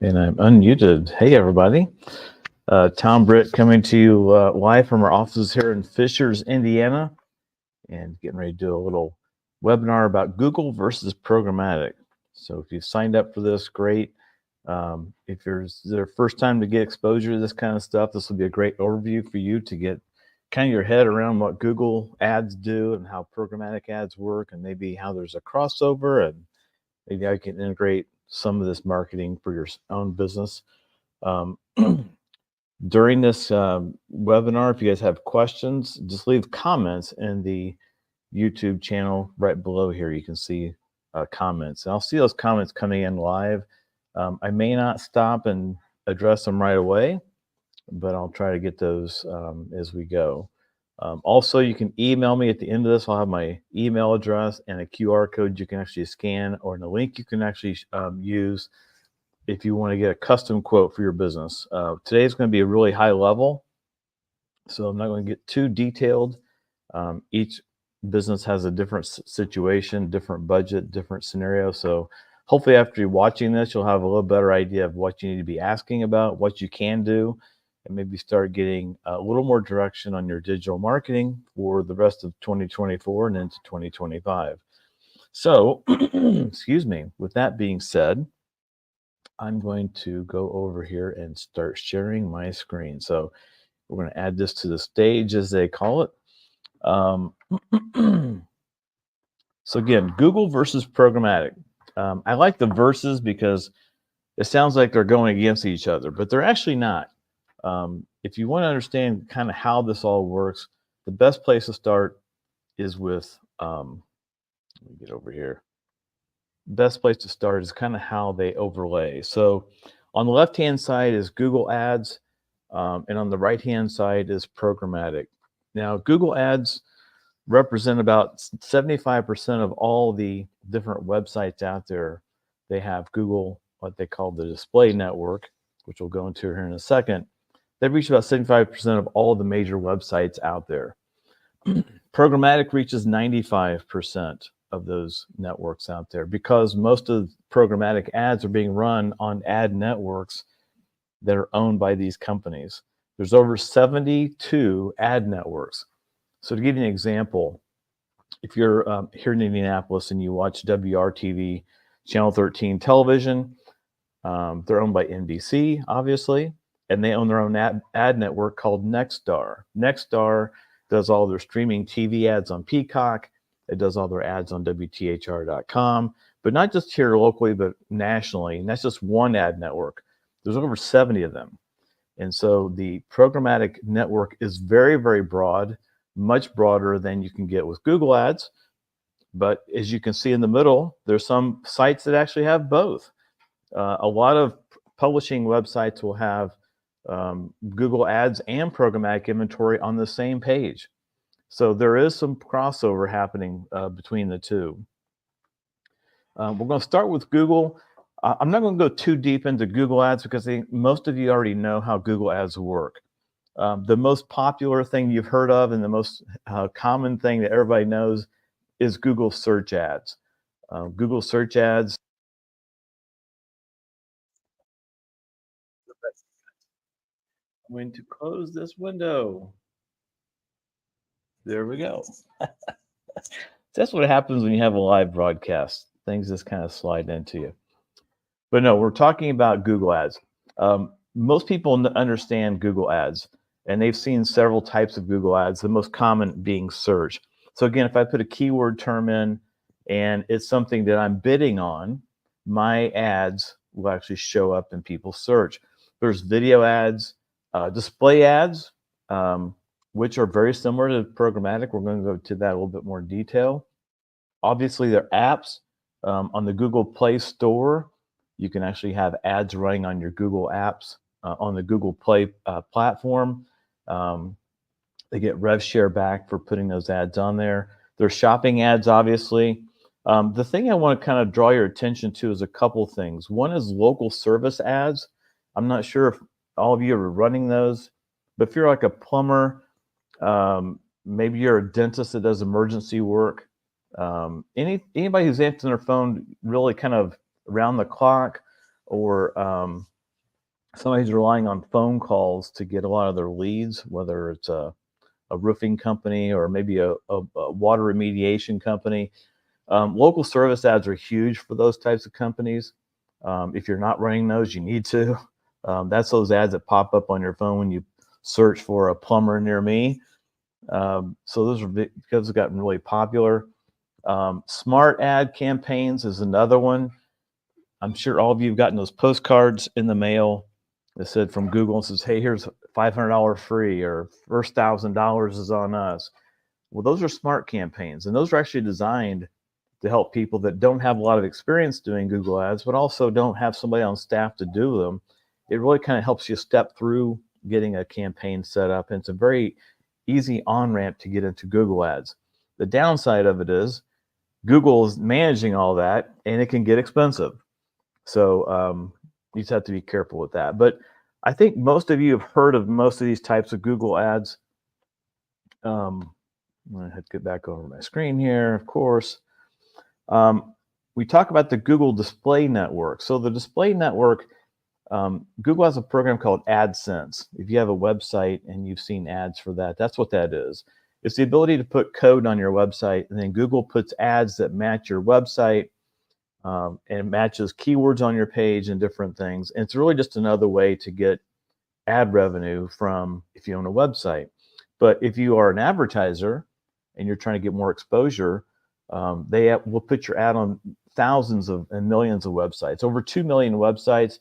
And I'm unmuted. Hey, everybody. Tom Britt coming to you live from our offices here in Fishers, Indiana, and getting ready to do a little webinar about Google versus programmatic. So if you've signed up for this, great. If it's their first time to get exposure to this kind of stuff, this will be a great overview for you to get kind of your head around what Google ads do and how programmatic ads work, and maybe how there's a crossover, and maybe I can integrate some of this marketing for your own business. During this webinar, if you guys have questions, just leave comments in the YouTube channel right below here. You can see comments, and I'll see those comments coming in live. I may not stop and address them right away, but I'll try to get those as we go. Also, you can email me at the end of this. I'll have my email address and a QR code you can actually scan, or a link you can actually use if you want to get a custom quote for your business. Today is going to be a really high level, so I'm not going to get too detailed. Each business has a different situation, different budget, different scenario. So hopefully after you're watching this, you'll have a little better idea of what you need to be asking about, what you can do, and maybe start getting a little more direction on your digital marketing for the rest of 2024 and into 2025. So, excuse me, with that being said, I'm going to go over here and start sharing my screen. So we're going to add this to the stage, as they call it. So again, Google versus programmatic. I like the versus because it sounds like they're going against each other, but they're actually not. If you want to understand kind of how this all works, the best place to start is with, let me get over here. Best place to start is kind of how they overlay. So on the left-hand side is Google Ads, and on the right-hand side is programmatic. Now, Google Ads represent about 75% of all the different websites out there. They have Google, what they call the display network, which we'll go into here in a second. They reach about 75% of all the major websites out there. Programmatic reaches 95% of those networks out there, because most of the programmatic ads are being run on ad networks that are owned by these companies. There's over 72 ad networks. So to give you an example, if you're here in Indianapolis and you watch WRTV, Channel 13 television, they're owned by NBC, obviously, and they own their own ad network called Nexstar. Nexstar does all their streaming TV ads on Peacock. It does all their ads on WTHR.com, but not just here locally, but nationally. And that's just one ad network. There's over 70 of them. And so the programmatic network is very, very broad, much broader than you can get with Google Ads. But as you can see in the middle, there's some sites that actually have both. A lot of publishing websites will have Google Ads and programmatic inventory on the same page. So there is some crossover happening between the two. We're going to start with Google. I'm not going to go too deep into Google Ads because I think most of you already know how Google Ads work. The most popular thing you've heard of and the most common thing that everybody knows is Google search ads. Google search ads. I'm going to close this window. There we go. That's what happens when you have a live broadcast. Things just kind of slide into you. But no, we're talking about Google Ads. Most people understand Google Ads, and they've seen several types of Google Ads, the most common being search. So again, if I put a keyword term in and it's something that I'm bidding on, my ads will actually show up in people's search. There's video ads, display ads, which are very similar to programmatic. We're going to go to that a little bit more detail. Obviously, they're apps. On the Google Play Store, you can actually have ads running on your Google apps on the Google Play platform. They get rev share back for putting those ads on there. There's shopping ads, obviously. The thing I want to kind of draw your attention to is a couple things. One is local service ads. I'm not sure if all of you are running those, but if you're like a plumber, maybe you're a dentist that does emergency work, anybody who's answering their phone really kind of around the clock, or somebody's relying on phone calls to get a lot of their leads, whether it's a roofing company or maybe a water remediation company. Local service ads are huge for those types of companies. If you're not running those, you need to. That's those ads that pop up on your phone when you search for a plumber near me. So those are because it's gotten really popular. Smart ad campaigns is another one. I'm sure all of you have gotten those postcards in the mail that said from Google and says, hey, here's $500 free, or first $1,000 is on us. Well, those are smart campaigns, and those are actually designed to help people that don't have a lot of experience doing Google ads, but also don't have somebody on staff to do them. It really kind of helps you step through getting a campaign set up, and it's a very easy on-ramp to get into Google ads. The downside of it is Google is managing all that, and it can get expensive. So you just have to be careful with that. But I think most of you have heard of most of these types of Google ads. I'm going to get back over my screen here, of course. We talk about the Google Display Network. So the Display Network, Google has a program called AdSense. If you have a website and you've seen ads for that, that's what that is. It's the ability to put code on your website, and then Google puts ads that match your website, and it matches keywords on your page and different things. And it's really just another way to get ad revenue from if you own a website. But if you are an advertiser and you're trying to get more exposure, they will put your ad on thousands and millions of websites, over 2 million websites.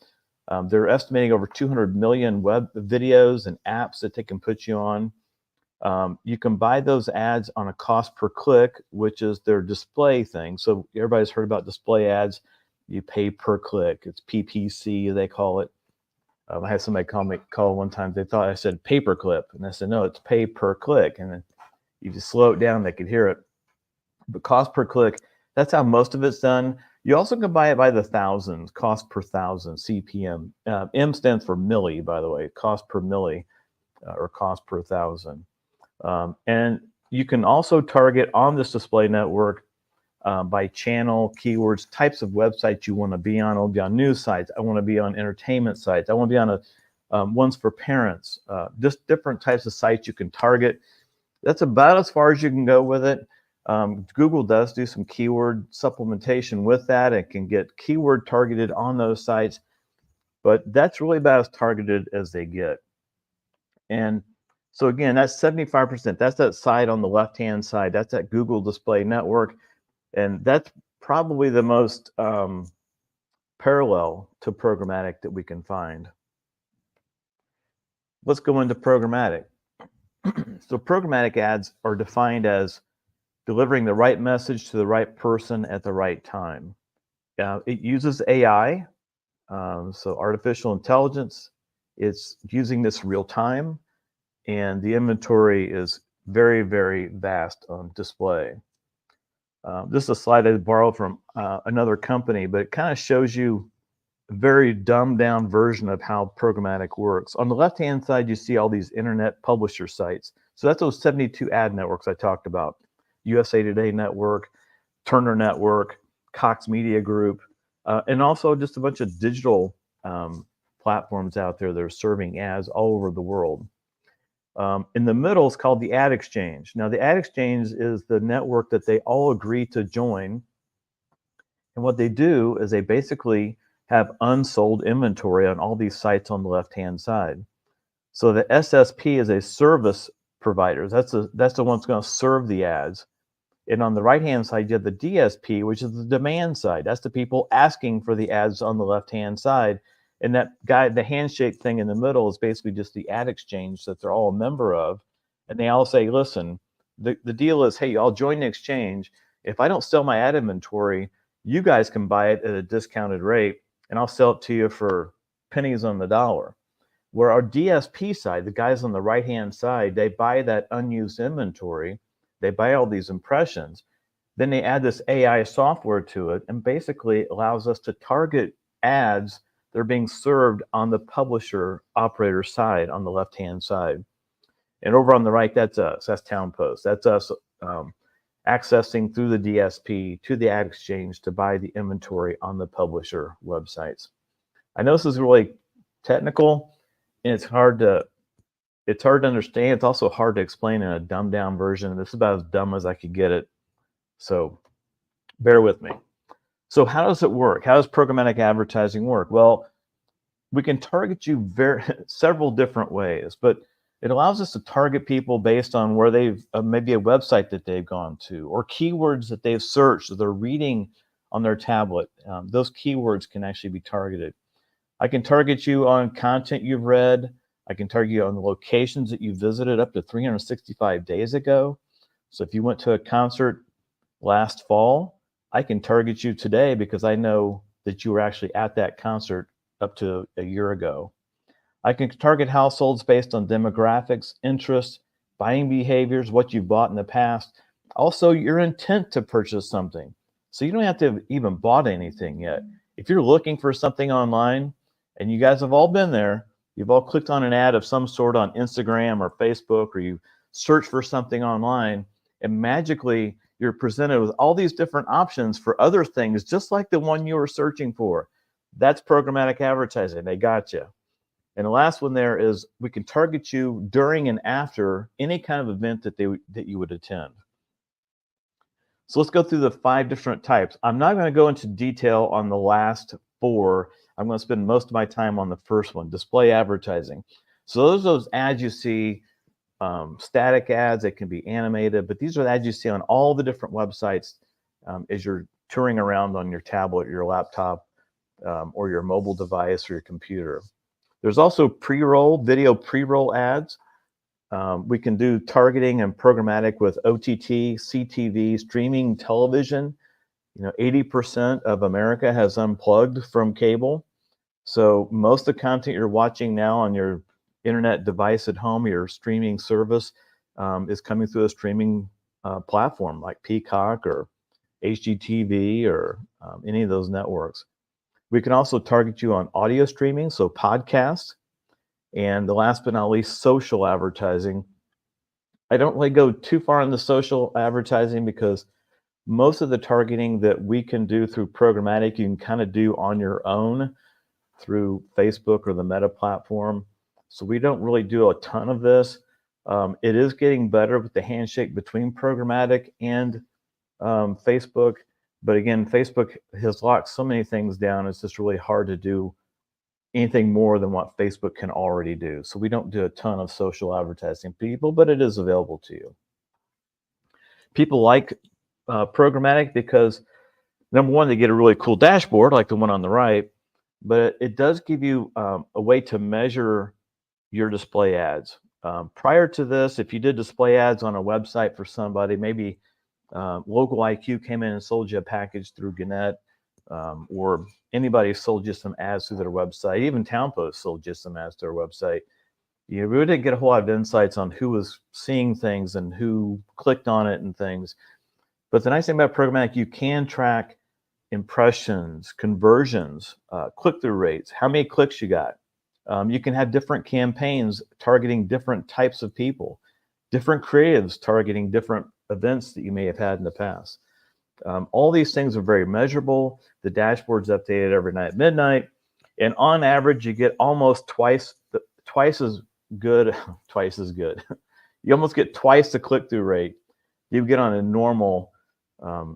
They're estimating over 200 million web videos and apps that they can put you on. You can buy those ads on a cost per click, which is their display thing. So everybody's heard about display ads. You pay per click. It's PPC, they call it. I had somebody call one time. They thought I said paperclip, and I said, no, it's pay per click. And then you just slow it down, they could hear it. But cost per click, that's how most of it's done. You also can buy it by the thousands, cost per thousand, CPM. M stands for milli, by the way, cost per milli, or cost per thousand. And you can also target on this display network by channel, keywords, types of websites you want to be on. I want to be on news sites. I want to be on entertainment sites. I want to be on ones for parents. Just different types of sites you can target. That's about as far as you can go with it. Google does do some keyword supplementation with that. It can get keyword targeted on those sites, but that's really about as targeted as they get. And so again, that's 75%. That's that side on the left-hand side. That's that Google Display Network. And that's probably the most parallel to programmatic that we can find. Let's go into programmatic. So programmatic ads are defined as delivering the right message to the right person at the right time. It uses AI, so artificial intelligence. It's using this real time, and the inventory is very, very vast on display. This is a slide I borrowed from another company, but it kind of shows you a very dumbed down version of how programmatic works. On the left-hand side, you see all these internet publisher sites. So that's those 72 ad networks I talked about. USA Today Network, Turner Network, Cox Media Group, and also just a bunch of digital platforms out there that are serving ads all over the world. In the middle is called the Ad Exchange. Now, the Ad Exchange is the network that they all agree to join. And what they do is they basically have unsold inventory on all these sites on the left-hand side. So the SSP is a service provider. That's the one that's going to serve the ads. And on the right-hand side, you have the DSP, which is the demand side. That's the people asking for the ads on the left-hand side. And that guy, the handshake thing in the middle, is basically just the ad exchange that they're all a member of. And they all say, listen, the deal is, hey, I'll join the exchange. If I don't sell my ad inventory, you guys can buy it at a discounted rate, and I'll sell it to you for pennies on the dollar. Where our DSP side, the guys on the right-hand side, they buy that unused inventory. They buy all these impressions. Then they add this AI software to it, and basically allows us to target ads that are being served on the publisher operator side on the left-hand side. And over on the right, that's us. That's Towne Post. That's us accessing through the DSP to the ad exchange to buy the inventory on the publisher websites. I know this is really technical, and it's hard to understand. It's also hard to explain in a dumbed down version. This is about as dumb as I could get it. So bear with me. So how does it work? How does programmatic advertising work? Well, we can target you several different ways, but it allows us to target people based on where they've maybe a website that they've gone to, or keywords that they've searched or they're reading on their tablet. Those keywords can actually be targeted. I can target you on content you've read. I can target you on the locations that you visited up to 365 days ago. So if you went to a concert last fall, I can target you today because I know that you were actually at that concert up to a year ago. I can target households based on demographics, interests, buying behaviors, what you've bought in the past, also your intent to purchase something. So you don't have to have even bought anything yet. If you're looking for something online, and you guys have all been there, you've all clicked on an ad of some sort on Instagram or Facebook, or you search for something online, and magically you're presented with all these different options for other things, just like the one you were searching for. That's programmatic advertising. They got you. And the last one there is we can target you during and after any kind of event that you would attend. So let's go through the 5 different types. I'm not going to go into detail on the last 4. I'm going to spend most of my time on the first one, display advertising. So those are those ads you see, static ads. They can be animated, but these are the ads you see on all the different websites as you're touring around on your tablet, your laptop, or your mobile device or your computer. There's also pre-roll, video pre-roll ads. We can do targeting and programmatic with OTT, CTV, streaming television. 80% of America has unplugged from cable. So most of the content you're watching now on your internet device at home, your streaming service, is coming through a streaming platform like Peacock or HGTV or any of those networks. We can also target you on audio streaming, so podcasts. And the last but not least, social advertising. I don't really go too far into social advertising because most of the targeting that we can do through programmatic, you can kind of do on your own through Facebook or the Meta platform. So we don't really do a ton of this. It is getting better with the handshake between programmatic and Facebook. But again, Facebook has locked so many things down. It's just really hard to do anything more than what Facebook can already do. So we don't do a ton of social advertising people, but it is available to you. People like programmatic because, number one, they get a really cool dashboard like the one on the right, but it does give you a way to measure your display ads. Prior to this, if you did display ads on a website for somebody, maybe Local IQ came in and sold you a package through Gannett, or anybody sold you some ads through their website. Even Towne Post sold you some ads to their website. You really didn't get a whole lot of insights on who was seeing things and who clicked on it and things. But the nice thing about programmatic, you can track impressions, conversions, click-through rates, how many clicks you got. You can have different campaigns targeting different types of people, different creatives targeting different events that you may have had in the past. All these things are very measurable. The dashboard's updated every night at midnight. And on average, you get almost twice as good. You almost get twice the click-through rate you get on a normal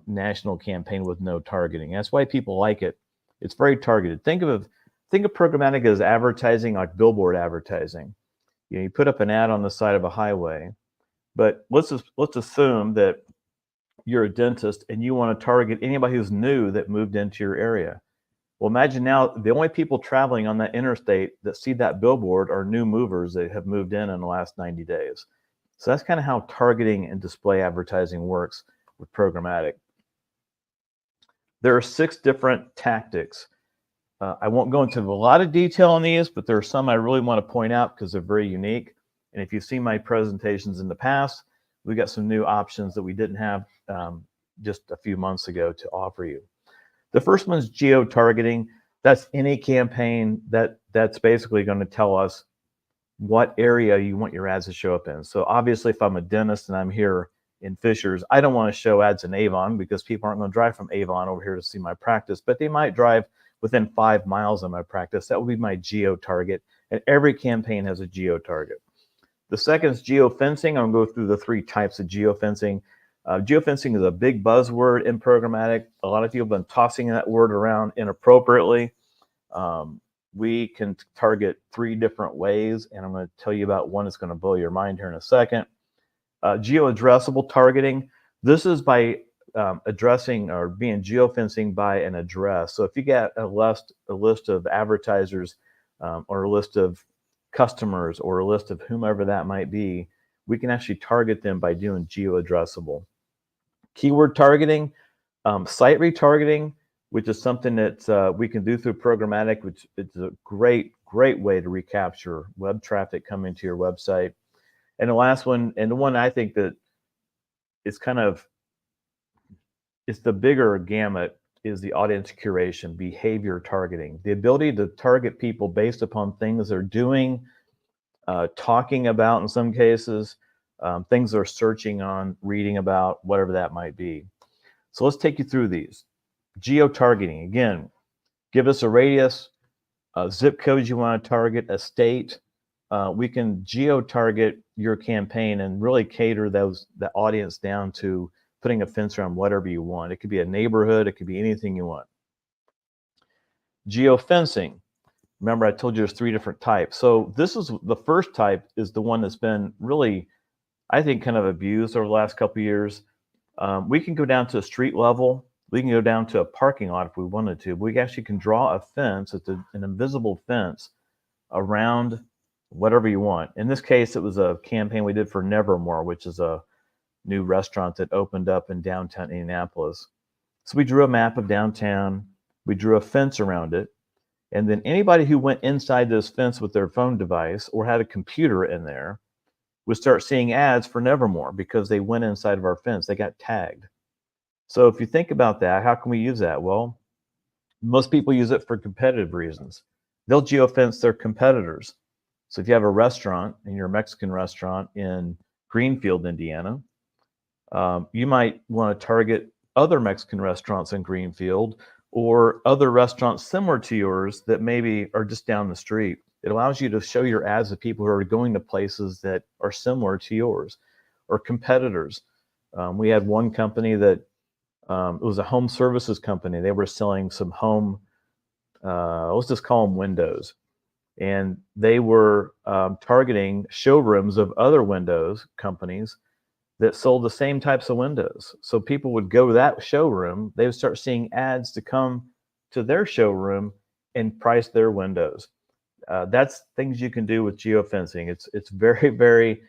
national campaign with no targeting. That's why people like it. It's very targeted. Think of programmatic as advertising, like billboard advertising. You put up an ad on the side of a highway, but let's assume that you're a dentist and you want to target anybody who's new that moved into your area. Well, imagine now the only people traveling on that interstate that see that billboard are new movers that have moved in the last 90 days. So that's kind of how targeting and display advertising works with programmatic. There are 6 different tactics. I won't go into a lot of detail on these, but there are some I really want to point out because they're very unique. And if you've seen my presentations in the past, we got some new options that we didn't have just a few months ago to offer you. The first one is geo-targeting. That's any campaign that's basically going to tell us what area you want your ads to show up in. So obviously, if I'm a dentist and I'm here in Fishers, I don't want to show ads in Avon because people aren't going to drive from Avon over here to see my practice, but they might drive within 5 miles of my practice. That would be my geo target. And every campaign has a geo target. The second is geofencing. I'm going to go through the 3 types of geofencing. Geofencing is a big buzzword in programmatic. A lot of people have been tossing that word around inappropriately. We can target 3 different ways, and I'm going to tell you about one that's going to blow your mind here in a second. Geo-addressable targeting. This is by addressing or being geofencing by an address. So if you get a list of advertisers or a list of customers or a list of whomever that might be, we can actually target them by doing geo-addressable. Keyword targeting, site retargeting, which is something that we can do through programmatic, which is a great way to recapture web traffic coming to your website. And the last one, and the one I think that is it's the bigger gamut, is the audience curation, behavior targeting. The ability to target people based upon things they're doing, talking about in some cases, things they're searching on, reading about, whatever that might be. So let's take you through these. Geo-targeting, again, give us a radius, zip codes you want to target, a state. We can geo-target your campaign and really cater the audience down to putting a fence around whatever you want. It could be a neighborhood, it could be anything you want. Geofencing. Remember, I told you there's 3 different types. So this is the first type, is the one that's been really, I think, kind of abused over the last couple of years. We can go down to a street level. We can go down to a parking lot if we wanted to. We actually can draw a fence. It's an invisible fence around whatever you want. In this case, it was a campaign we did for Nevermore, which is a new restaurant that opened up in downtown Indianapolis. So we drew a map of downtown. We drew a fence around it. And then anybody who went inside this fence with their phone device or had a computer in there would start seeing ads for Nevermore because they went inside of our fence. They got tagged. So if you think about that, how can we use that? Well, most people use it for competitive reasons. They'll geofence their competitors. So if you have a restaurant and you're a Mexican restaurant in Greenfield, Indiana, you might want to target other Mexican restaurants in Greenfield or other restaurants similar to yours that maybe are just down the street. It allows you to show your ads to people who are going to places that are similar to yours or competitors. We had one company that it was a home services company. They were selling some home, let's just call them windows. And they were targeting showrooms of other windows companies that sold the same types of windows. So people would go to that showroom, they would start seeing ads to come to their showroom and price their windows. That's things you can do with geofencing. It's very, very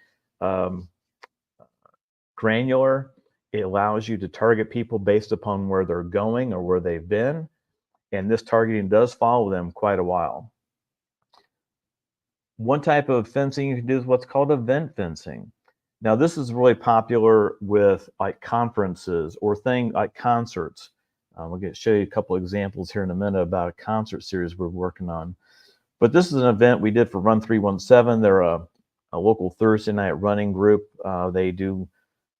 granular. It allows you to target people based upon where they're going or where they've been. And this targeting does follow them quite a while. One type of fencing you can do is what's called event fencing. Now, this is really popular with like conferences or things like concerts. We're going to show you a couple examples here in a minute about a concert series we're working on. But this is an event we did for Run 317. They're a local Thursday night running group. They do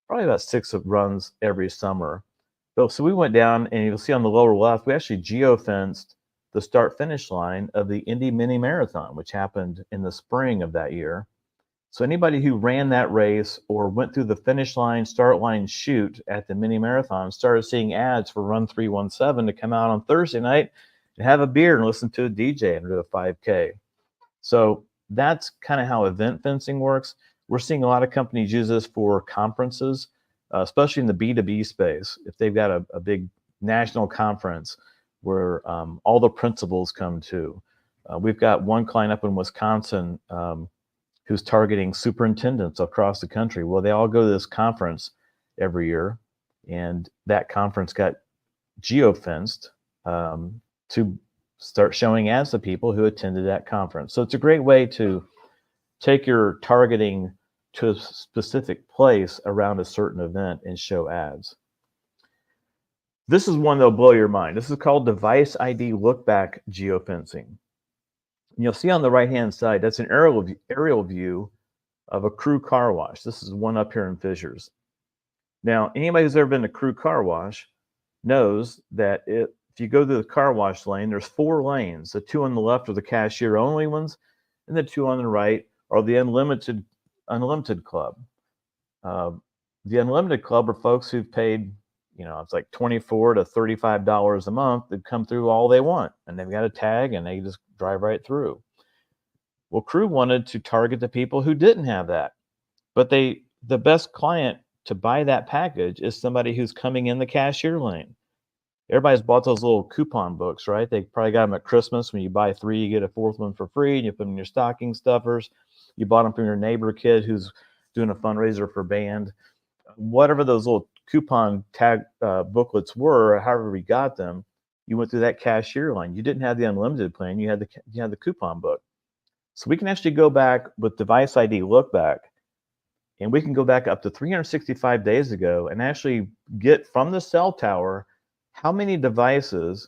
probably about 6 runs every summer. So we went down, and you'll see on the lower left, we actually geofenced the start-finish line of the Indy Mini Marathon, which happened in the spring of that year. So anybody who ran that race or went through the finish line, start line, shoot at the mini marathon started seeing ads for Run 317 to come out on Thursday night and have a beer and listen to a DJ and do a 5K. So that's kind of how event fencing works. We're seeing a lot of companies use this for conferences, especially in the B2B space. If they've got a big national conference where all the principals come to. We've got one client up in Wisconsin who's targeting superintendents across the country. Well, they all go to this conference every year, and that conference got geofenced to start showing ads to people who attended that conference. So it's a great way to take your targeting to a specific place around a certain event and show ads. This is one that'll blow your mind. This is called device ID look-back geofencing. And you'll see on the right-hand side, that's an aerial view of a Crew car wash. This is one up here in Fishers. Now, anybody who's ever been to Crew car wash knows that if if you go to the car wash lane, there's 4 lanes. The 2 on the left are the cashier only ones, and the 2 on the right are the unlimited club. The unlimited club are folks who've paid, it's like $24 to $35 a month. They come through all they want, and they've got a tag, and they just drive right through. Well, Crew wanted to target the people who didn't have that, but the best client to buy that package is somebody who's coming in the cashier lane. Everybody's bought those little coupon books, right? They probably got them at Christmas. When you buy 3, you get a 4th one for free, and you put them in your stocking stuffers. You bought them from your neighbor kid who's doing a fundraiser for band. Whatever those little coupon tag booklets were, however we got them, you went through that cashier line. You didn't have the unlimited plan. You had the coupon book. So we can actually go back with device ID look back, and we can go back up to 365 days ago and actually get from the cell tower how many devices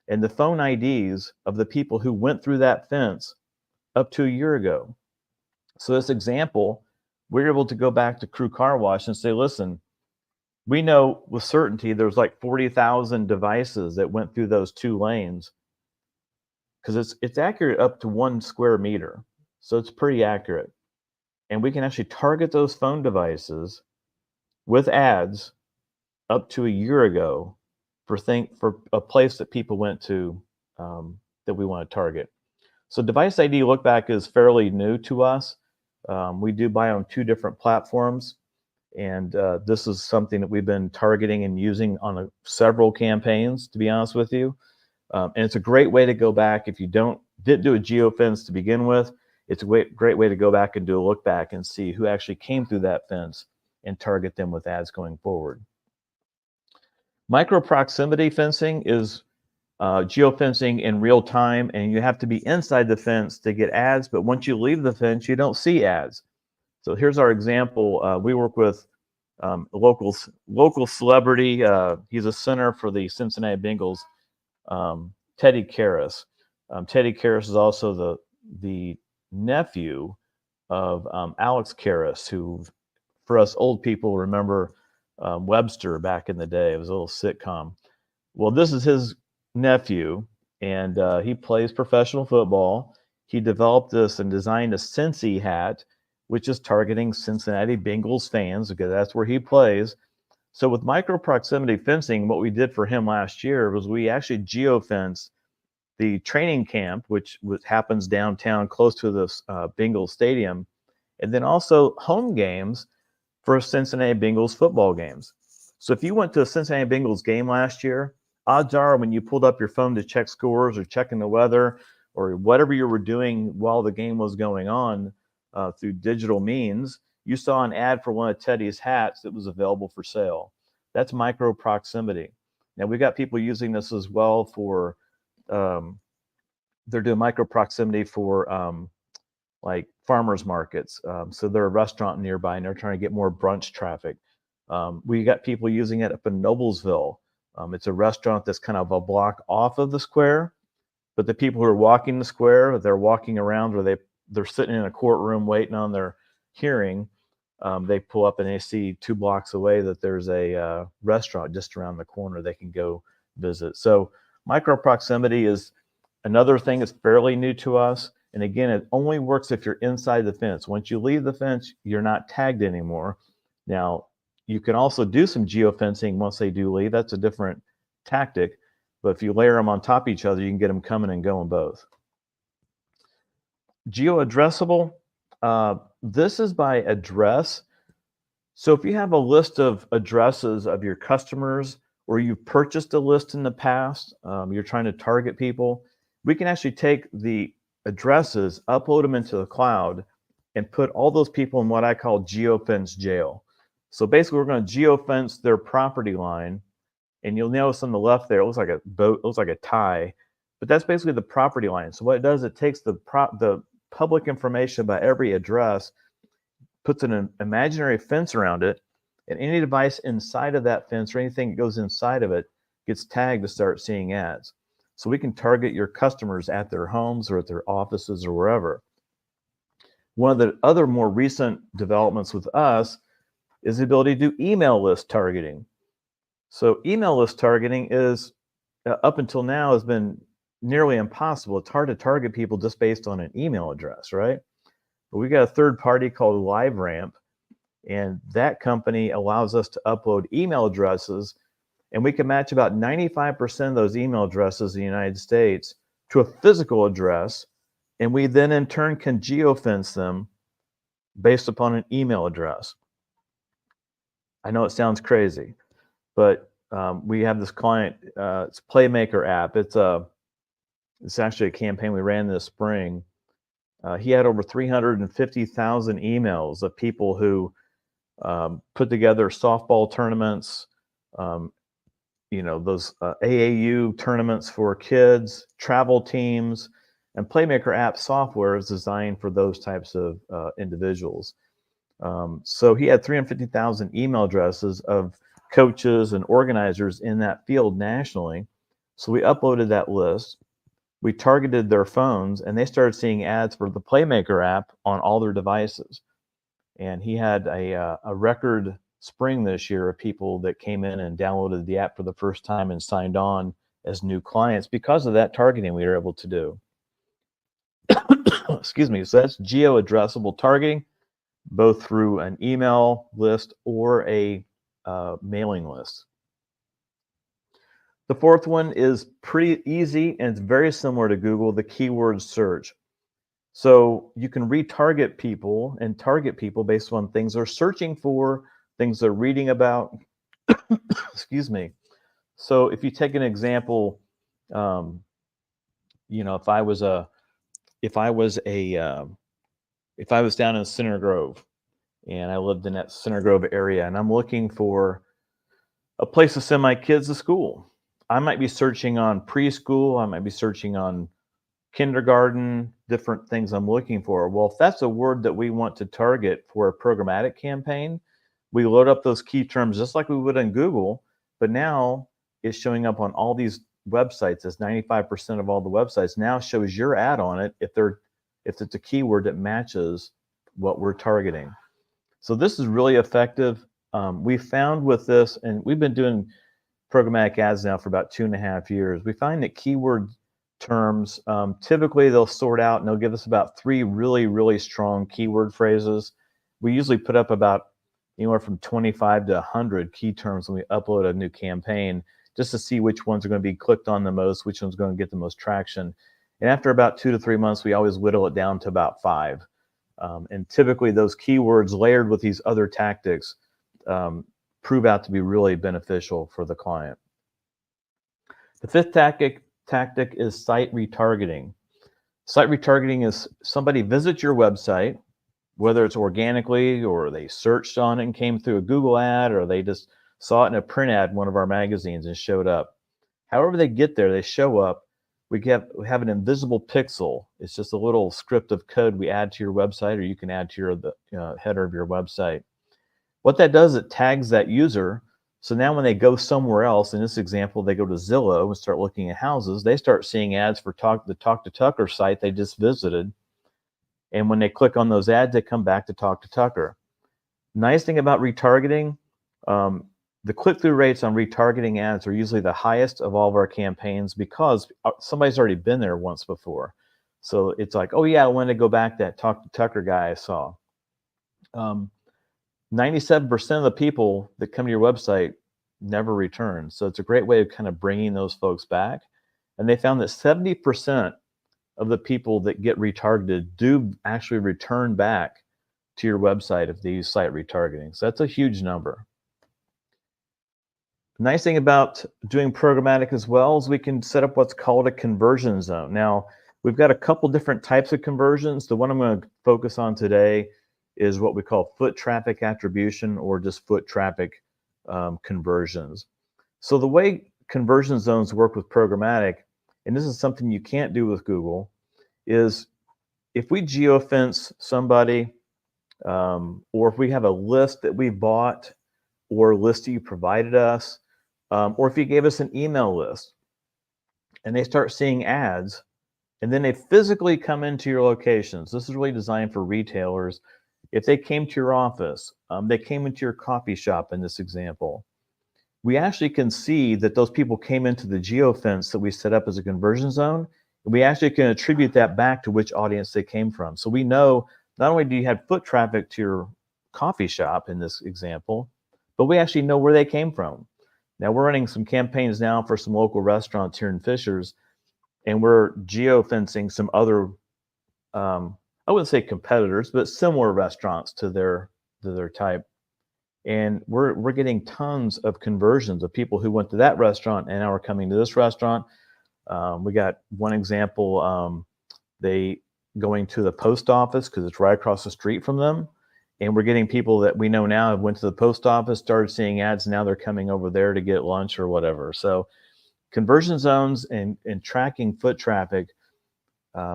and the phone IDs of the people who went through that fence up to a year ago. So this example, we're able to go back to Crew Car Wash and say, listen, we know with certainty there's like 40,000 devices that went through those 2 lanes, because it's accurate up to 1 square meter. So it's pretty accurate. And we can actually target those phone devices with ads up to a year ago for a place that people went to that we want to target. So device ID lookback is fairly new to us. We do buy on 2 different platforms, and this is something that we've been targeting and using on several campaigns, to be honest with you. And it's a great way to go back if you didn't do a geofence to begin with. It's a great way to go back and do a look back and see who actually came through that fence and target them with ads going forward. Micro proximity fencing is geofencing in real time, and you have to be inside the fence to get ads, but once you leave the fence, you don't see ads. So here's our example. We work with a local celebrity. He's a center for the Cincinnati Bengals, Teddy Karras. Teddy Karras is also the nephew of Alex Karras, who, for us old people, remember Webster back in the day. It was a little sitcom. Well, this is his nephew, and he plays professional football. He developed this and designed a Cincy hat, which is targeting Cincinnati Bengals fans because that's where he plays. So with micro proximity fencing, what we did for him last year was we actually geofenced the training camp, which happens downtown close to the Bengals stadium, and then also home games for Cincinnati Bengals football games. So if you went to a Cincinnati Bengals game last year, odds are when you pulled up your phone to check scores or checking the weather or whatever you were doing while the game was going on through digital means, you saw an ad for one of Teddy's hats that was available for sale. That's micro proximity. Now we got people using this as well for they're doing micro proximity for like farmers markets. So they're a restaurant nearby and they're trying to get more brunch traffic. We got people using it up in Noblesville. It's a restaurant that's kind of a block off of the square, but the people who are walking the square, they're walking around, or they're sitting in a courtroom waiting on their hearing. They pull up and they see 2 blocks away that there's a restaurant just around the corner they can go visit. So micro proximity is another thing that's fairly new to us. And again, it only works if you're inside the fence. Once you leave the fence, you're not tagged anymore. Now, you can also do some geofencing once they do leave. That's a different tactic. But if you layer them on top of each other, you can get them coming and going both. Geo-addressable, this is by address. So if you have a list of addresses of your customers, or you've purchased a list in the past, you're trying to target people, we can actually take the addresses, upload them into the cloud, and put all those people in what I call geofence jail. So basically, we're going to geofence their property line, and you'll notice on the left there, it looks like a boat, it looks like a tie, but that's basically the property line. So what it does, it takes the public information about every address, puts an imaginary fence around it, and any device inside of that fence or anything that goes inside of it gets tagged to start seeing ads. So we can target your customers at their homes or at their offices or wherever. One of the other more recent developments with us is the ability to do email list targeting. So email list targeting is up until now has been nearly impossible. It's hard to target people just based on an email address, right? But we got a third party called LiveRamp, and that company allows us to upload email addresses, and we can match about 95% of those email addresses in the United States to a physical address, and we then in turn can geofence them based upon an email address. I know it sounds crazy, but we have this client, it's Playmaker app. It's actually a campaign we ran this spring. He had over 350,000 emails of people who put together softball tournaments, those AAU tournaments for kids, travel teams, and Playmaker app software is designed for those types of individuals. So he had 350,000 email addresses of coaches and organizers in that field nationally. So we uploaded that list. We targeted their phones, and they started seeing ads for the Playmaker app on all their devices. And he had a record spring this year of people that came in and downloaded the app for the first time and signed on as new clients because of that targeting we were able to do. Excuse me. So that's geo-addressable targeting, both through an email list or a mailing list. The fourth one is pretty easy, and it's very similar to Google, the keyword search. So you can retarget people and target people based on things they're searching for, things they're reading about. Excuse me. So if you take an example, if I was down in Center Grove and I lived in that Center Grove area and I'm looking for a place to send my kids to school, I might be searching on preschool, I might be searching on kindergarten, different things I'm looking for. Well, if that's a word that we want to target for a programmatic campaign, we load up those key terms just like we would in Google, but now it's showing up on all these websites. As 95% of all the websites now shows your ad on it if it's a keyword that matches what we're targeting. So this is really effective. We found with this, and we've been doing programmatic ads now for about 2.5 years, we find that keyword terms, typically they'll sort out and they'll give us about 3 really, really strong keyword phrases. We usually put up about anywhere from 25 to 100 key terms when we upload a new campaign, just to see which ones are going to be clicked on the most, which one's going to get the most traction. And after about 2 to 3 months, we always whittle it down to about 5. And typically those keywords layered with these other tactics prove out to be really beneficial for the client. The fifth tactic is site retargeting. Site retargeting is somebody visits your website, whether it's organically or they searched on it and came through a Google ad, or they just saw it in a print ad in one of our magazines and showed up. However they get there, they show up. We have an invisible pixel. It's just a little script of code we add to your website, or you can add to the header of your website. What that does, it tags that user. So now when they go somewhere else, in this example, they go to Zillow and start looking at houses, they start seeing ads for the Talk to Tucker site they just visited. And when they click on those ads, they come back to Talk to Tucker. Nice thing about retargeting, the click-through rates on retargeting ads are usually the highest of all of our campaigns because somebody's already been there once before. So it's like, oh yeah, I want to go back to that Talk to Tucker guy I saw. 97% of the people that come to your website never return. So it's a great way of kind of bringing those folks back. And they found that 70% of the people that get retargeted do actually return back to your website if they use site retargeting. So that's a huge number. The nice thing about doing programmatic as well is we can set up what's called a conversion zone. Now, we've got a couple different types of conversions. The one I'm going to focus on today is what we call foot traffic attribution, or just foot traffic conversions. So the way conversion zones work with programmatic, and this is something you can't do with Google, is if we geofence somebody, or if we have a list that we bought, or a list that you provided us, or if you gave us an email list, and they start seeing ads, and then they physically come into your locations. This is really designed for retailers. If they came to your office, they came into your coffee shop in this example, we actually can see that those people came into the geofence that we set up as a conversion zone. And we actually can attribute that back to which audience they came from. So we know not only do you have foot traffic to your coffee shop in this example, but we actually know where they came from. Now we're running some campaigns now for some local restaurants here in Fishers, and we're geofencing some other, I wouldn't say competitors, but similar restaurants to their type. And we're getting tons of conversions of people who went to that restaurant and now are coming to this restaurant. We got one example, they going to the post office because it's right across the street from them. And we're getting people that we know now have went to the post office, started seeing ads, and now they're coming over there to get lunch or whatever. So conversion zones and tracking foot traffic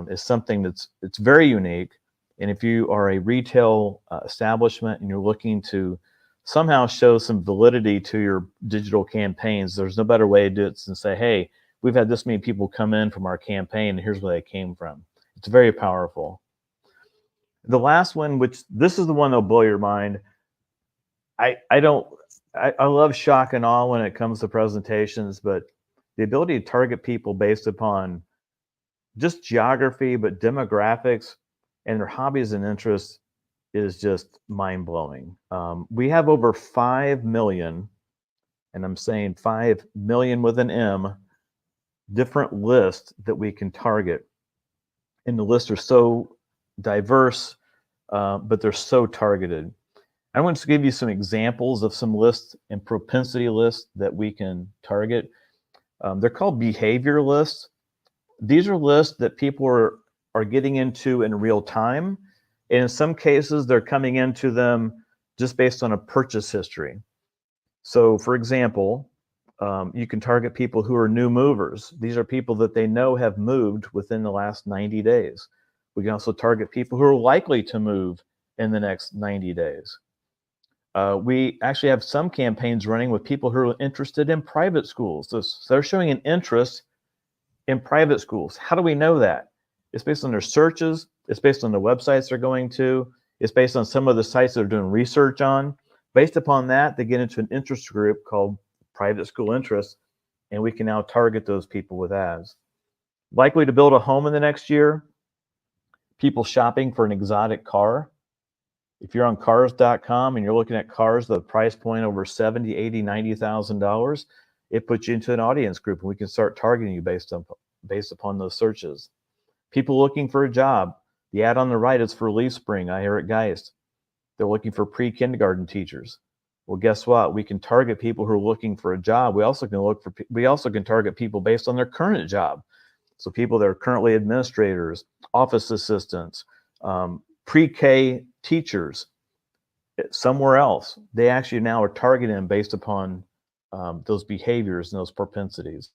is something it's very unique. And if you are a retail establishment and you're looking to somehow show some validity to your digital campaigns, there's no better way to do it than say, hey, we've had this many people come in from our campaign and here's where they came from. It's very powerful. The last one, which this is the one that'll blow your mind. I love shock and awe when it comes to presentations, but the ability to target people based upon just geography, but demographics and their hobbies and interests is just mind-blowing. We have over 5 million, and I'm saying 5 million with an M, different lists that we can target. And the lists are so diverse, but they're so targeted. I want to give you some examples of some lists and propensity lists that we can target. They're called behavior lists. These are lists that people are getting into in real time. And in some cases, they're coming into them just based on a purchase history. So for example, you can target people who are new movers. These are people that they know have moved within the last 90 days. We can also target people who are likely to move in the next 90 days. We actually have some campaigns running with people who are interested in private schools. So they're showing an interest in private schools. How do we know that? It's based on their searches. It's based on the websites they're going to. It's based on some of the sites they're doing research on. Based upon that, they get into an interest group called private school interests, and we can now target those people with ads. Likely to build a home in the next year, people shopping for an exotic car. If you're on cars.com and you're looking at cars, the price point over $70,000, $80,000, $90,000, it puts you into an audience group, and we can start targeting you based upon those searches. People looking for a job. The ad on the right is for Leaf Spring. I hear it, Geist. They're looking for pre-kindergarten teachers. Well, guess what? We can target people who are looking for a job. We also can target people based on their current job. So people that are currently administrators, office assistants, pre-K teachers somewhere else. They actually now are targeting them based upon those behaviors and those propensities.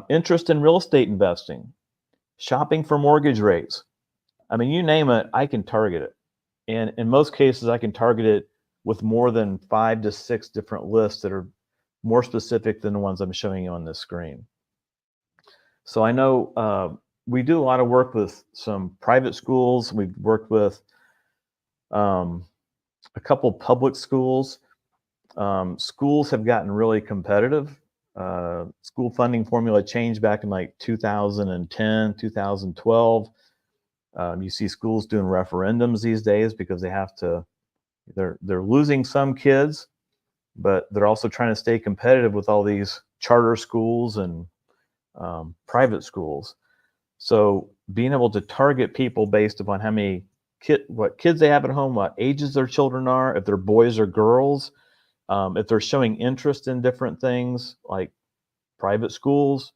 Interest in real estate investing, shopping for mortgage rates. I mean, you name it, I can target it. And in most cases, I can target it with more than 5 to 6 different lists that are more specific than the ones I'm showing you on this screen. So I know we do a lot of work with some private schools. We've worked with a couple public schools. Schools have gotten really competitive. School funding formula changed back in like 2010, 2012. You see schools doing referendums these days because they have to, they're losing some kids, but they're also trying to stay competitive with all these charter schools and private schools. So being able to target people based upon how many what kids they have at home, what ages their children are, if they're boys or girls, if they're showing interest in different things like private schools,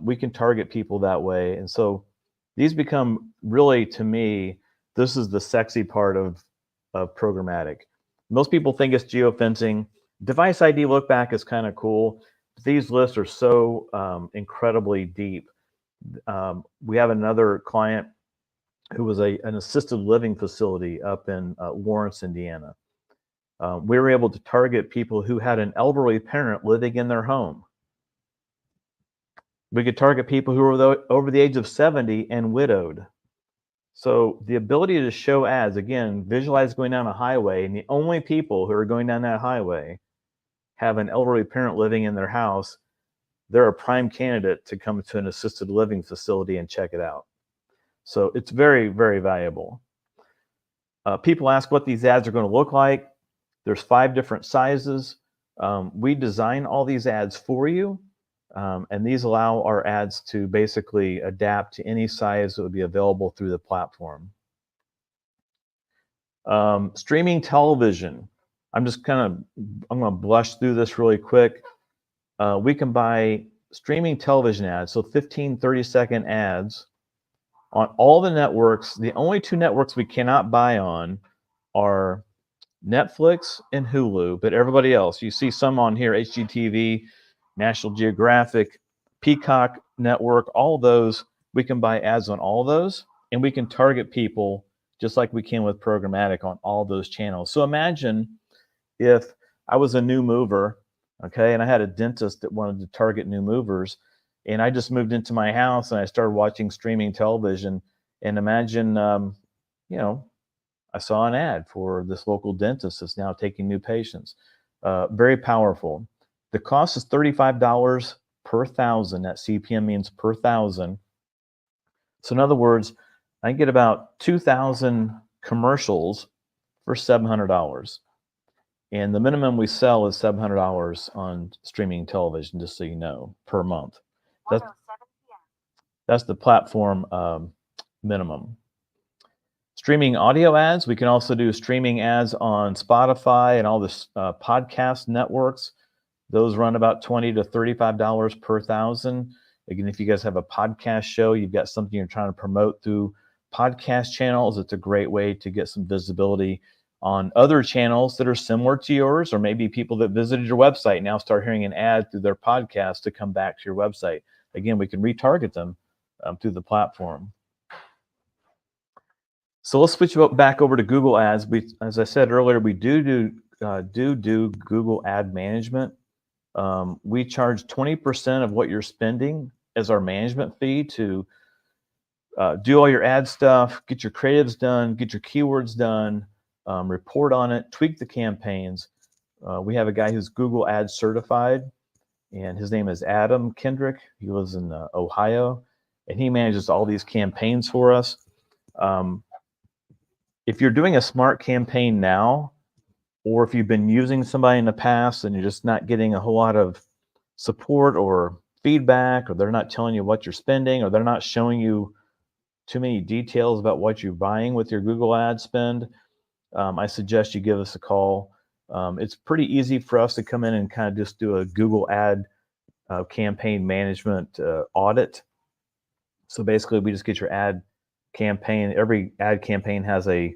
we can target people that way. And so these become really, to me, this is the sexy part of programmatic. Most people think it's geofencing. Device ID look back is kind of cool. These lists are so incredibly deep. We have another client who was an assisted living facility up in Lawrence, Indiana. We were able to target people who had an elderly parent living in their home. We could target people who were over the age of 70 and widowed. So the ability to show ads, again, visualize going down a highway, and the only people who are going down that highway have an elderly parent living in their house, they're a prime candidate to come to an assisted living facility and check it out. So it's very, very valuable. People ask what these ads are going to look like. There's 5 different sizes. We design all these ads for you, and these allow our ads to basically adapt to any size that would be available through the platform. Streaming television. I'm going to blush through this really quick. We can buy streaming television ads, so 15, 30-second ads on all the networks. The only 2 networks we cannot buy on are Netflix and Hulu, but everybody else, you see some on here, HGTV, National Geographic, Peacock Network, all those, we can buy ads on all those, and we can target people just like we can with programmatic on all those channels. So imagine if I was a new mover, okay, and I had a dentist that wanted to target new movers, and I just moved into my house and I started watching streaming television, and imagine, you know, I saw an ad for this local dentist that's now taking new patients. Very powerful. The cost is $35 per thousand. That CPM means per thousand. So in other words, I can get about 2,000 commercials for $700. And the minimum we sell is $700 on streaming television, just so you know, per month. That's the platform minimum. Streaming audio ads, we can also do streaming ads on Spotify and all the podcast networks. Those run about $20 to $35 per thousand. Again, if you guys have a podcast show, you've got something you're trying to promote through podcast channels, it's a great way to get some visibility on other channels that are similar to yours, or maybe people that visited your website now start hearing an ad through their podcast to come back to your website. Again, we can retarget them through the platform. So let's switch back over to Google Ads. As I said earlier, we do Google Ad Management. We charge 20% of what you're spending as our management fee to do all your ad stuff, get your creatives done, get your keywords done, report on it, tweak the campaigns. We have a guy who's Google Ads certified, and his name is Adam Kendrick. He lives in Ohio, and he manages all these campaigns for us. If you're doing a smart campaign now, or if you've been using somebody in the past and you're just not getting a whole lot of support or feedback, or they're not telling you what you're spending, or they're not showing you too many details about what you're buying with your Google ad spend, I suggest you give us a call. It's pretty easy for us to come in and kind of just do a Google ad campaign management audit. So basically, we just get your ad campaign. Every ad campaign has a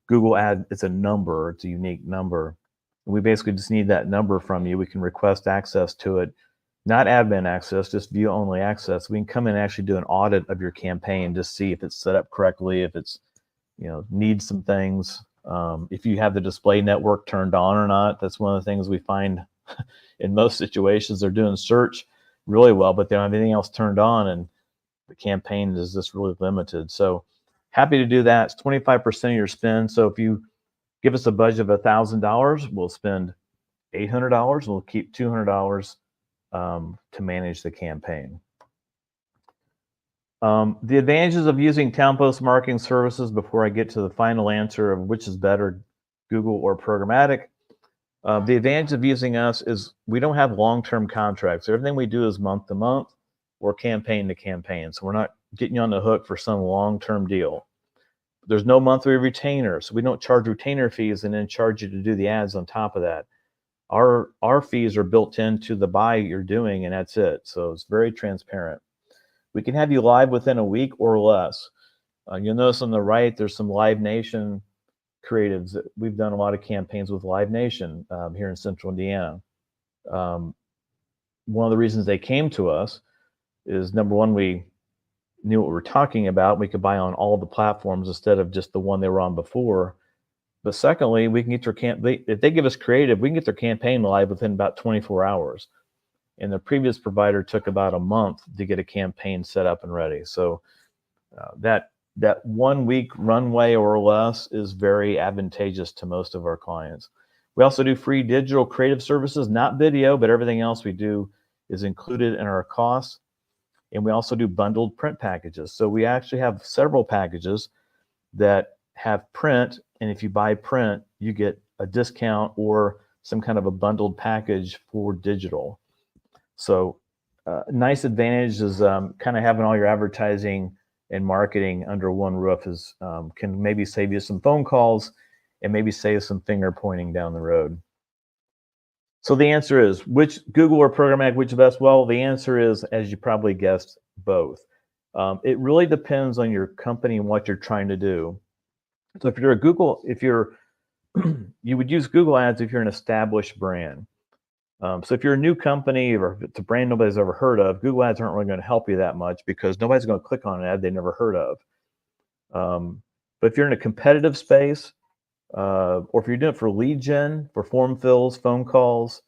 Google ad. It's a number. It's a unique number. We basically just need that number from you. We can request access to it, not admin access, just view only access. We can come in and actually do an audit of your campaign, just see if it's set up correctly, if it's, needs some things. If you have the display network turned on or not. That's one of the things we find in most situations. They're doing search really well, but they don't have anything else turned on, and the campaign is just really limited. So happy to do that. It's 25% of your spend. So if you give us a budget of $1,000, we'll spend $800. We'll keep $200 to manage the campaign. The advantages of using Towne Post marketing services, before I get to the final answer of which is better, Google or programmatic. The advantage of using us is we don't have long-term contracts. Everything we do is month to month or campaign to campaign. So we're not getting you on the hook for some long-term deal. There's no monthly retainer, so we don't charge retainer fees and then charge you to do the ads on top of that. Our fees are built into the buy you're doing, and that's it. So it's very transparent. We can have you live within a week or less. You'll notice on the right, there's some Live Nation creatives. We've done a lot of campaigns with Live Nation here in Central Indiana. One of the reasons they came to us is, number one, we knew what we were talking about. We could buy on all the platforms instead of just the one they were on before. But secondly, we can get their if they give us creative, we can get their campaign live within about 24 hours. And the previous provider took about a month to get a campaign set up and ready. So that 1 week runway or less is very advantageous to most of our clients. We also do free digital creative services, not video, but everything else we do is included in our costs. And we also do bundled print packages. So we actually have several packages that have print, and if you buy print, you get a discount or some kind of a bundled package for digital. So nice advantage is kind of having all your advertising and marketing under one roof is can maybe save you some phone calls and maybe save some finger pointing down the road. So the answer is, which Google or programmatic, which is best? Well, the answer is, as you probably guessed, both. It really depends on your company and what you're trying to do. So if you're a Google, if you're you would use Google Ads if you're an established brand. So if you're a new company or if it's a brand nobody's ever heard of, Google Ads aren't really going to help you that much because nobody's going to click on an ad they never heard of. But if you're in a competitive space, or if you're doing it for lead gen, for form fills, phone calls,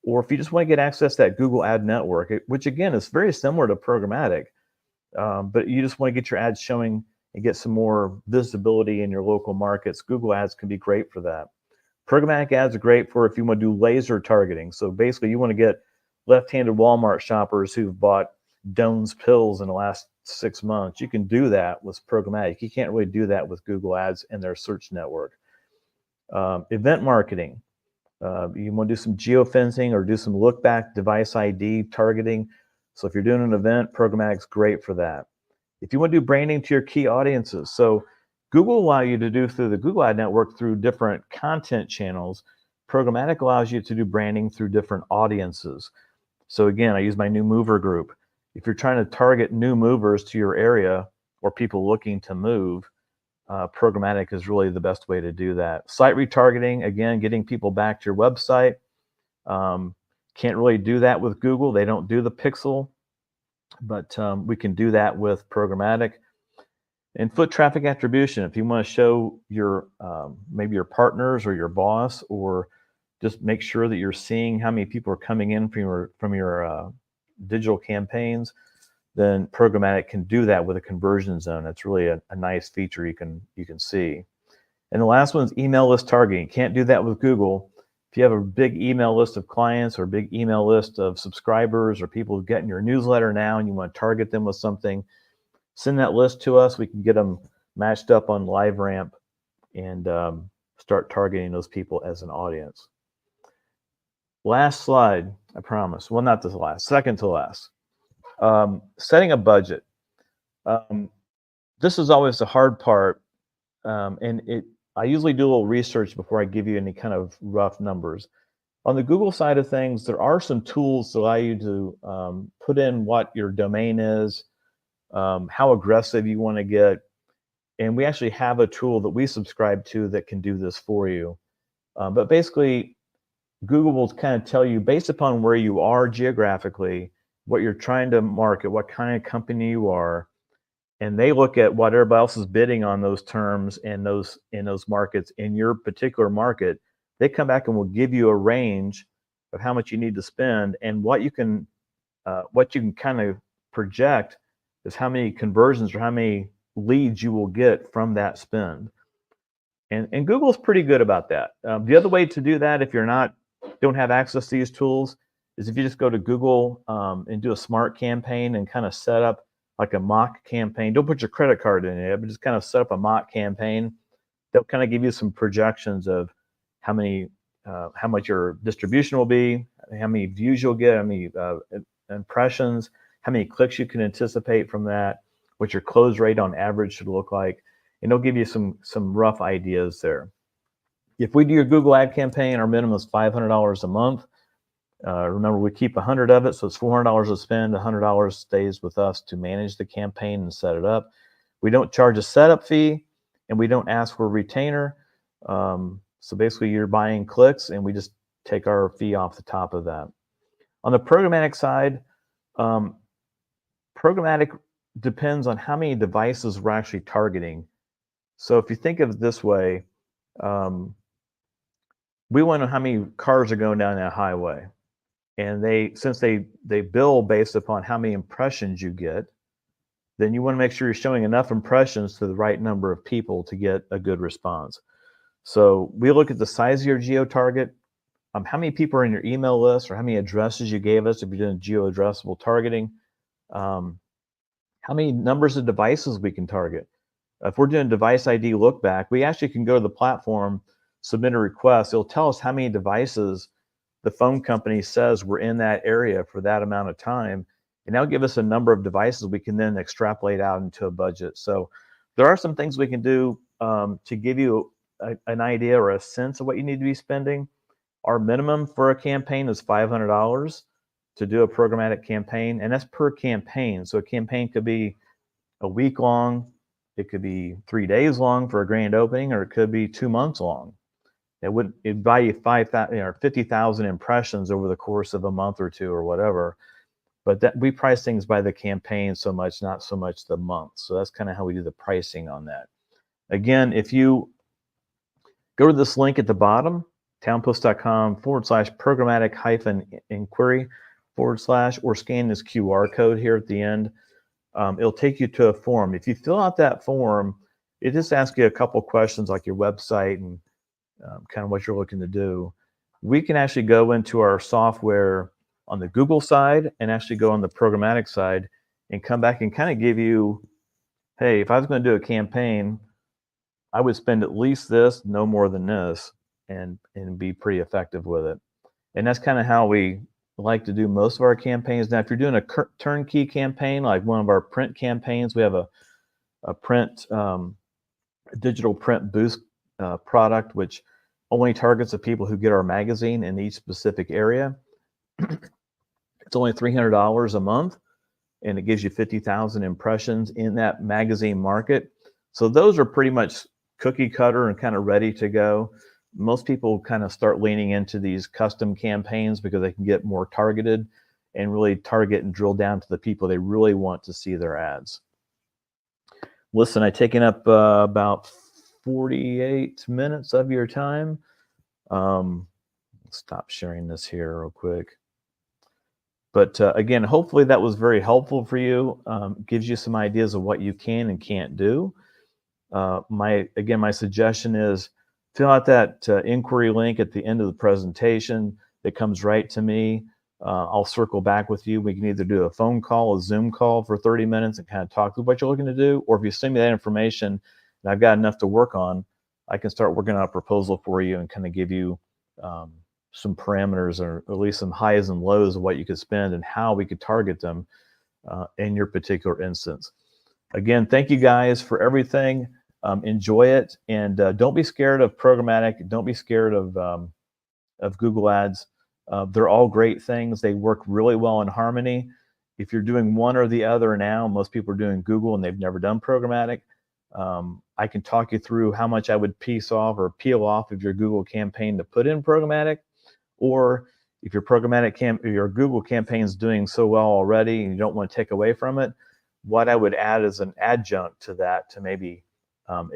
or if you just want to get access to that Google Ad Network, which again is very similar to programmatic, but you just want to get your ads showing and get some more visibility in your local markets, Google Ads can be great for that. Programmatic ads are great for if you want to do laser targeting. So basically you want to get left-handed Walmart shoppers who've bought Doan's pills in the last 6 months. You can do that with programmatic. You can't really do that with Google Ads and their search network. Event marketing. You want to do some geofencing or do some look back device ID targeting. So if you're doing an event, programmatic's great for that. If you want to do branding to your key audiences, so Google allow you to do through the Google Ad Network through different content channels. Programmatic allows you to do branding through different audiences. So again, I use my new mover group. If you're trying to target new movers to your area or people looking to move, programmatic is really the best way to do that. Site retargeting, again, getting people back to your website. Can't really do that with Google. They don't do the pixel, but we can do that with programmatic. And foot traffic attribution, if you want to show your maybe your partners or your boss, or just make sure that you're seeing how many people are coming in from your digital campaigns, then programmatic can do that with a conversion zone. That's really a nice feature you can see. And the last one is email list targeting. Can't do that with Google. If you have a big email list of clients or a big email list of subscribers or people getting your newsletter now and you want to target them with something, send that list to us. We can get them matched up on LiveRamp and start targeting those people as an audience. Last slide, I promise. Well, not this last, second to last. Setting a budget. This is always the hard part, and I usually do a little research before I give you any kind of rough numbers. On the Google side of things, there are some tools that allow you to put in what your domain is, how aggressive you want to get, and we actually have a tool that we subscribe to that can do this for you. But basically, Google will kind of tell you, based upon where you are geographically, what you're trying to market, what kind of company you are, and they look at what everybody else is bidding on those terms and those markets in your particular market. They come back and will give you a range of how much you need to spend, and what you can kind of project is how many conversions or how many leads you will get from that spend. And Google's pretty good about that. The other way to do that, if you're don't have access to these tools, is if you just go to Google and do a smart campaign and kind of set up like a mock campaign. Don't put your credit card in it, but just kind of set up a mock campaign. They'll kind of give you some projections of how much your distribution will be, how many views you'll get, how many impressions, how many clicks you can anticipate from that, what your close rate on average should look like, and they'll give you some rough ideas there. If we do your Google ad campaign, our minimum is $500 a month. Remember, we keep 100 of it, so it's $400 to spend. $100 stays with us to manage the campaign and set it up. We don't charge a setup fee, and we don't ask for a retainer. So basically, you're buying clicks, and we just take our fee off the top of that. On the programmatic side, programmatic depends on how many devices we're actually targeting. So if you think of it this way, we want to know how many cars are going down that highway. And since they bill based upon how many impressions you get, then you want to make sure you're showing enough impressions to the right number of people to get a good response. So we look at the size of your geo target, how many people are in your email list, or how many addresses you gave us if you're doing geo addressable targeting, how many numbers of devices we can target. If we're doing device ID look back, we actually can go to the platform, submit a request. It'll tell us how many devices the phone company says were in that area for that amount of time. And that'll give us a number of devices we can then extrapolate out into a budget. So there are some things we can do to give you an idea or a sense of what you need to be spending. Our minimum for a campaign is $500 to do a programmatic campaign, and that's per campaign. So a campaign could be a week long, it could be 3 days long for a grand opening, or it could be 2 months long. It'd buy you 5,000 or 50,000 impressions over the course of a month or two or whatever. But that we price things by the campaign so much, not so much the month. So that's kind of how we do the pricing on that. Again, if you go to this link at the bottom, townpost.com/programmatic-inquiry/ or scan this QR code here at the end. It'll take you to a form. If you fill out that form, it just asks you a couple questions like your website and kind of what you're looking to do. We can actually go into our software on the Google side and actually go on the programmatic side and come back and kind of give you, hey, if I was going to do a campaign, I would spend at least this, no more than this, and be pretty effective with it. And that's kind of how we like to do most of our campaigns. Now, if you're doing a turnkey campaign, like one of our print campaigns, we have a print, digital print boost product, which only targets the people who get our magazine in each specific area. It's only $300 a month, and it gives you 50,000 impressions in that magazine market. So those are pretty much cookie cutter and kind of ready to go. Most people kind of start leaning into these custom campaigns because they can get more targeted and really target and drill down to the people they really want to see their ads. Listen, I've taken up about 48 minutes of your time. Stop sharing this here real quick. But again, hopefully that was very helpful for you. Gives you some ideas of what you can and can't do. My suggestion is fill out that inquiry link at the end of the presentation that comes right to me. I'll circle back with you. We can either do a phone call, a Zoom call for 30 minutes and kind of talk through what you're looking to do, or if you send me that information and I've got enough to work on, I can start working on a proposal for you and kind of give you some parameters, or at least some highs and lows of what you could spend and how we could target them in your particular instance. Again, thank you guys for everything. Enjoy it, and don't be scared of programmatic. Don't be scared of Google Ads. They're all great things. They work really well in harmony. If you're doing one or the other now, most people are doing Google and they've never done programmatic. I can talk you through how much I would peel off of your Google campaign to put in programmatic, or if your your Google campaign is doing so well already and you don't want to take away from it, what I would add as an adjunct to that to maybe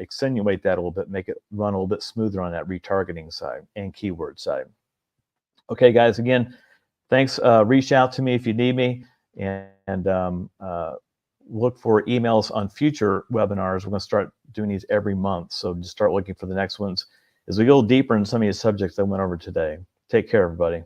accentuate that a little bit, make it run a little bit smoother on that retargeting side and keyword side. Okay, guys, again, thanks. Reach out to me if you need me, and look for emails on future webinars. We're going to start doing these every month, so just start looking for the next ones as we go deeper into some of these subjects I went over today. Take care, everybody.